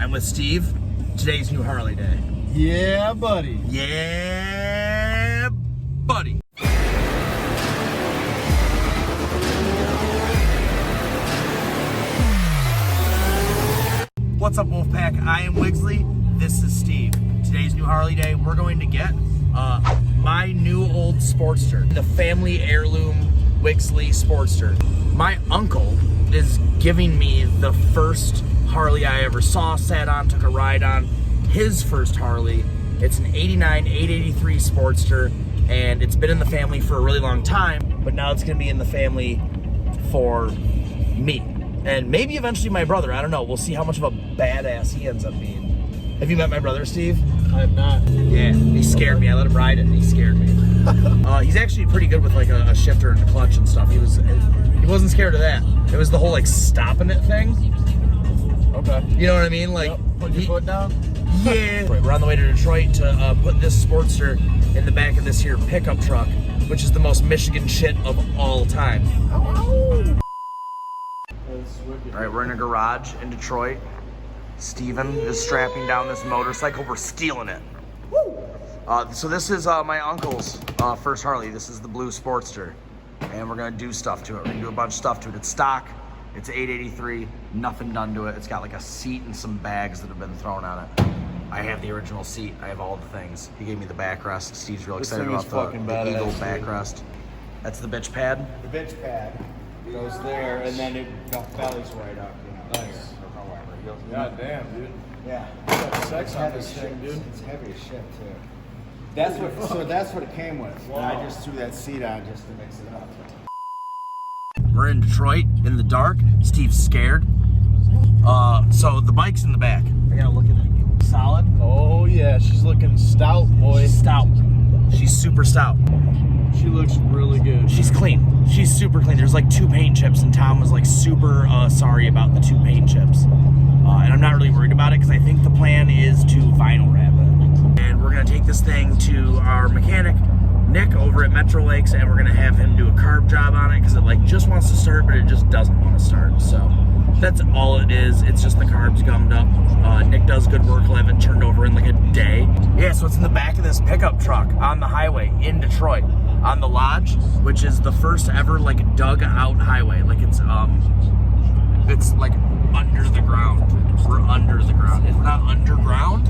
I'm with Steve. Today's new Harley day. Yeah, buddy. Yeah, buddy. What's up, Wolfpack? I am WIGSLY. This is Steve. Today's new Harley day. We're going to get my new old Sportster, the family heirloom WIGSLY Sportster. My uncle is giving me the first Harley I ever saw, sat on, took a ride on. His first Harley. It's an 89 883 Sportster, and it's been in the family for a really long time, but now it's gonna be in the family for me. And maybe eventually my brother, I don't know. We'll see how much of a badass he ends up being. Have you met my brother, Steve? I have not. Yeah, he scared me. I let him ride it and he scared me. He's actually pretty good with like a shifter and a clutch and stuff. He wasn't scared of that. It was the whole like stopping it thing. Okay. You know what I mean? Like, yep. Put your foot down? Yeah. We're on the way to Detroit to put this Sportster in the back of this here pickup truck, which is the most Michigan shit of all time. Ow. All right, we're in a garage in Detroit. Steven is strapping down this motorcycle. We're stealing it. So this is my uncle's first Harley. This is the blue Sportster. And we're gonna do stuff to it. We're gonna do a bunch of stuff to it. It's stock. It's 883, nothing done to it. It's got like a seat and some bags that have been thrown on it. I have the original seat. I have all the things. He gave me the backrest. Steve's real excited about the Eagle backrest. That's the bitch pad? The bitch pad goes there, and then it bellies right up. You know, Nice. or however. God damn, dude. Yeah. Sex on this thing, dude. It's heavy as shit, too. That's what it came with. Wow. And I just threw that seat on just to mix it up. We're in Detroit in the dark. Steve's scared. So the bike's in the back. I gotta look at it. Solid. Oh yeah, she's looking stout, boy. She's stout. She's super stout. She looks really good. She's clean. She's super clean. There's like 2 paint chips, and Tom was like super sorry about the 2 paint chips. And I'm not really worried about it because I think the plan is to vinyl wrap it. And we're gonna take this thing to our mechanic, Nick, over at Metro Lakes, and we're gonna have him do a carb job on it because it like just wants to start, but it just doesn't want to start. So that's all it is. It's just the carbs gummed up. Nick does good work. He'll have it turned over in like a day. Yeah, so it's in the back of this pickup truck on the highway in Detroit, on the Lodge, which is the first ever like dug out highway. Like it's like under the ground. We're under the ground. It's not underground,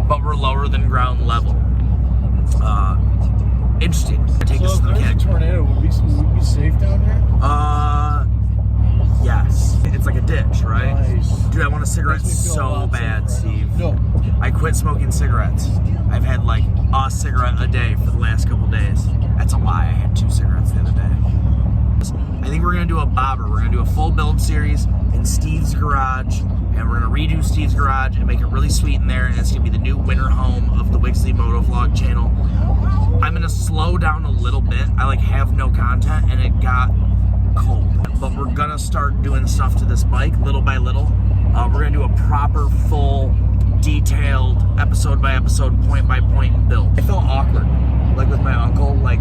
but we're lower than ground level. Interesting. Take this to the mechanic. Tornado, would we be safe down here? Yes. It's like a ditch, right? Nice. Dude, I want a cigarette so bad, Steve. No. I quit smoking cigarettes. I've had like a cigarette a day for the last couple days. That's a lie. I had 2 cigarettes the other day. I think we're gonna do a bobber. We're gonna do a full build series in Steve's garage, and we're gonna redo Steve's garage and make it really sweet in there, and it's gonna be the new winter home of the WIGSLY Moto Vlog channel. I'm gonna slow down a little bit. I like have no content, and it got cold. But we're gonna start doing stuff to this bike little by little. We're gonna do a proper, full, detailed, episode by episode, point by point build. I felt awkward, like with my uncle. Like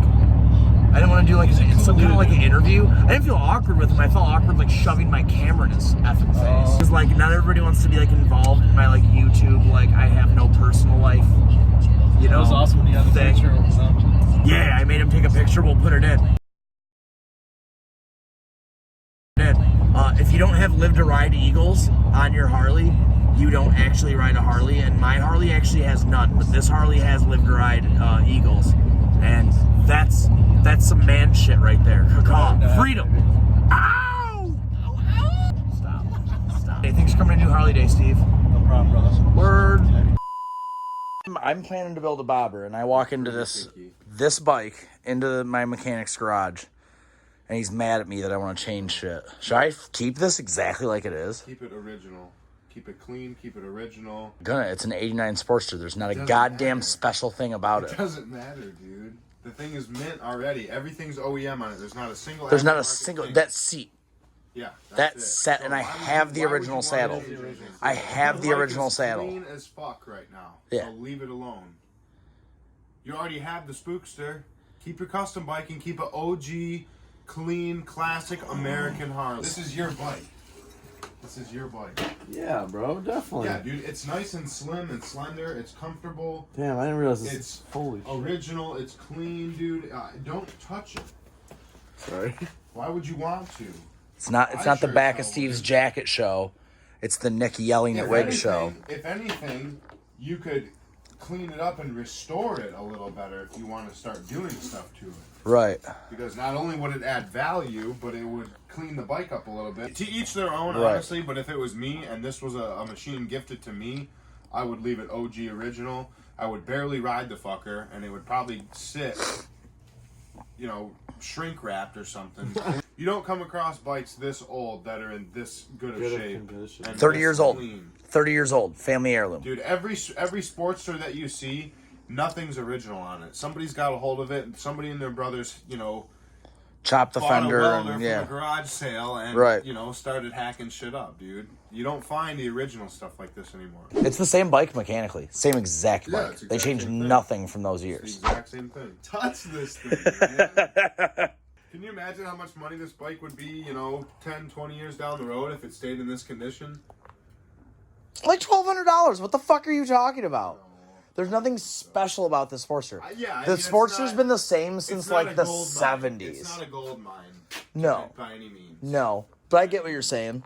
I didn't want to do like some kind of like an interview. I didn't feel awkward with him. I felt awkward like shoving my camera in his effing face. Because like not everybody wants to be like involved in my like YouTube. Like I have no personal life. You know, That was awesome when you had the thing. picture of them. Yeah, I made him take a picture. We'll put it in. If you don't have Live to Ride Eagles on your Harley, you don't actually ride a Harley. And my Harley actually has none, but this Harley has Live to Ride Eagles, and that's some man shit right there. Caw. Freedom. Ow! Ow! Ow! Stop. Hey, thanks for coming to New Harley Day, Steve. No problem, brother. Word. I'm planning to build a bobber, and I walk into this bike into my mechanic's garage, and he's mad at me that I want to change shit. Should I keep this exactly like it is? Keep it original. Keep it clean. Keep it original. It's an 89 Sportster. There's not a goddamn special thing about it. It doesn't matter, dude. The thing is mint already. Everything's OEM on it. There's not a single. There's not a single. thing. That seat. Yeah. That set, and I have the original saddle. I have the original saddle. Clean as fuck right now. Yeah. So leave it alone. You already have the Spookster. Keep your custom bike and keep an OG, clean, classic American Harley. This is your bike. This is your bike. Yeah, bro, definitely. Yeah, dude, it's nice and slim and slender. It's comfortable. Damn, I didn't realize this. It's holy shit. original. It's clean, dude. Don't touch it. Sorry. Why would you want to? It's not I the sure back of as hell Steve's would. jacket show. It's the Nick yelling at Wig show. If anything, you could clean it up and restore it a little better if you want to start doing stuff to it. Right. Because not only would it add value, but it would clean the bike up a little bit. To each their own, Right. honestly, but if it was me and this was a machine gifted to me, I would leave it OG original. I would barely ride the fucker, and it would probably sit, shrink wrapped or something. You don't come across bikes this old that are in this good of shape. condition. And 30 this years old. clean. 30 years old. Family heirloom. Dude, every Sportster that you see, nothing's original on it. Somebody's got a hold of it, and somebody in their brother's, Chop the bought a fender. welder And, from yeah. a garage sale and, Right. started hacking shit up, dude. You don't find the original stuff like this anymore. It's the same bike mechanically. Same exact Yeah, bike. it's They exact changed same thing. nothing from those It's the years. exact same thing. Touch this thing, man. Can you imagine how much money this bike would be, 10, 20 years down the road if it stayed in this condition? Like $1,200. What the fuck are you talking about? There's nothing special about the Sportster. The it's Sportster's not- been the same it's since not like a the gold mine. 70s. It's not a gold mine. No. By any means. No. But I get what you're saying.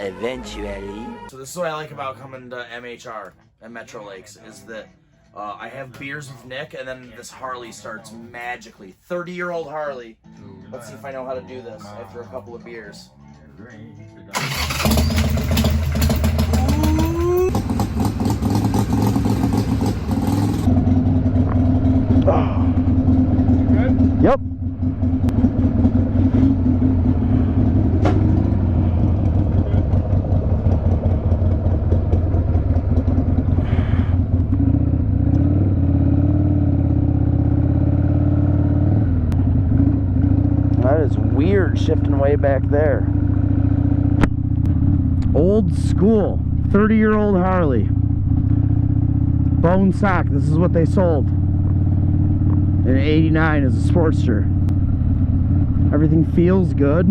Eventually. So this is what I like about coming to MHR and Metro Lakes is that I have beers with Nick, and then this Harley starts magically. 30-year-old Harley. Let's see if I know how to do this after a couple of beers. Yep. That is weird shifting way back there. Old school, 30-year-old Harley. Bone stock, this is what they sold. In '89 as a Sportster. Everything feels good.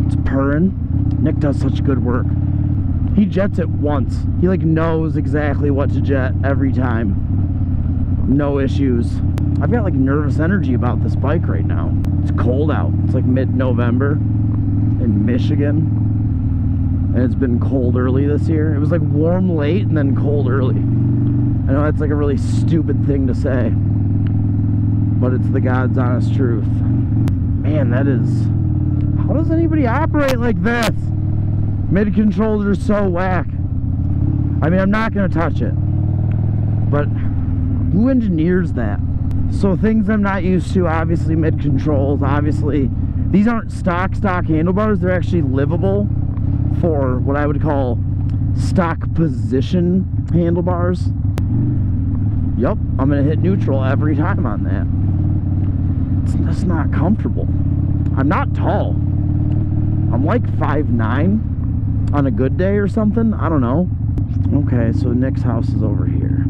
It's purring. Nick does such good work. He jets it once. He knows exactly what to jet every time. No issues. I've got nervous energy about this bike right now. It's cold out. It's mid-November in Michigan. And it's been cold early this year. It was warm late and then cold early. I know that's a really stupid thing to say, but it's the God's honest truth. Man, that is... How does anybody operate like this? Mid-controls are so whack. I mean, I'm not going to touch it, but who engineers that? So things I'm not used to, obviously mid-controls, obviously. These aren't stock handlebars. They're actually livable for what I would call stock position handlebars. Yep, I'm going to hit neutral every time on that. It's just not comfortable. I'm not tall. I'm 5'9" on a good day or something. I don't know. Okay, so Nick's house is over here.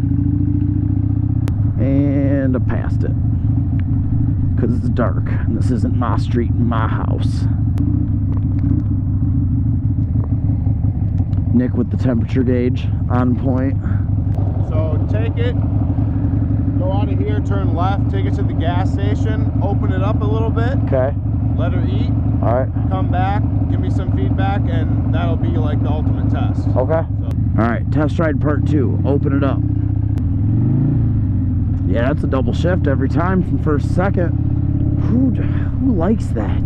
And I passed it. Because it's dark. And this isn't my street and my house. Nick with the temperature gauge on point. So take it, go out of here, turn left, take it to the gas station, open it up a little bit, Okay. let her eat, Alright. come back, give me some feedback, and that'll be the ultimate test. Okay. Alright, test ride part 2. Open it up. Yeah, that's a double shift every time from first to second. Who likes that?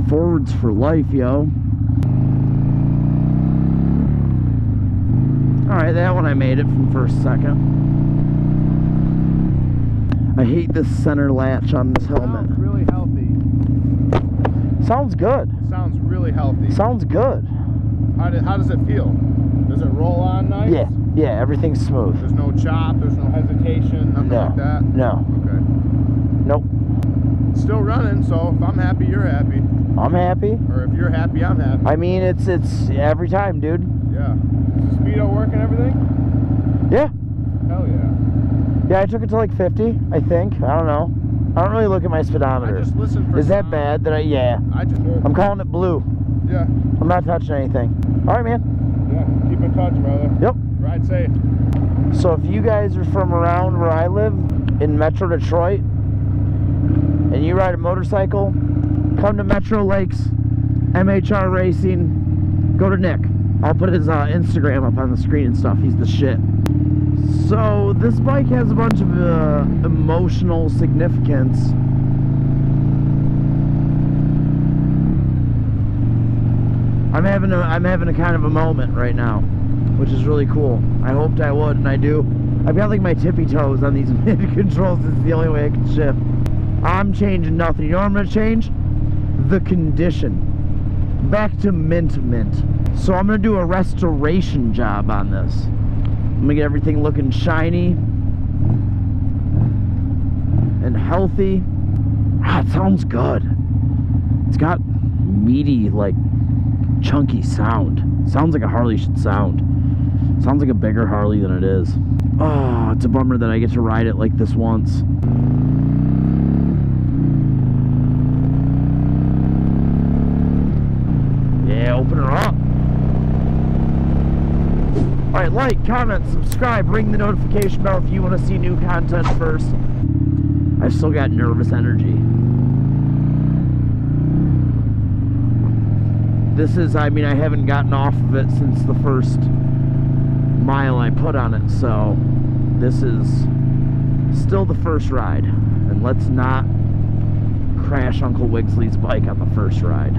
Forwards for life, yo. Alright, that one I made it from first to second. I hate this center latch on this helmet. Sounds really healthy. Sounds good. Sounds really healthy. Sounds good. How does it feel? Does it roll on nice? Yeah, everything's smooth. There's no chop, there's no hesitation, nothing like that? No. Okay. Nope. It's still running, so if I'm happy, you're happy. I'm happy. Or if you're happy, I'm happy. I mean, it's every time, dude. Yeah. Is the speedo working everything? Yeah. Hell yeah. Yeah, I took it to 50, I think. I don't know. I don't really look at my speedometer. I just listen for Is that sound. bad that yeah. I just I'm calling it blue. Yeah. ya. I'm not touching anything. All right, man. Yeah, keep in touch, brother. Yep. Ride safe. So if you guys are from around where I live in Metro Detroit and you ride a motorcycle, come to Metro Lakes, MHR Racing, go to Nick. I'll put his Instagram up on the screen and stuff. He's the shit. So this bike has a bunch of emotional significance. I'm having a kind of a moment right now, which is really cool. I hoped I would, and I do. I've got like my tippy toes on these mid controls. It's the only way I can shift. I'm changing nothing. You know what I'm gonna change? The condition. Back to mint. So I'm gonna do a restoration job on this. I'm gonna get everything looking shiny and healthy. Ah, it sounds good. It's got meaty, like chunky sound. Sounds like a Harley should sound. Sounds like a bigger Harley than it is. Oh, it's a bummer that I get to ride it like this once. Yeah, open her up. Alright, like, comment, subscribe, ring the notification bell if you want to see new content first. I've still got nervous energy. This is, I mean, I haven't gotten off of it since the first mile I put on it, so this is still the first ride. And let's not crash Uncle WIGSLY's bike on the first ride.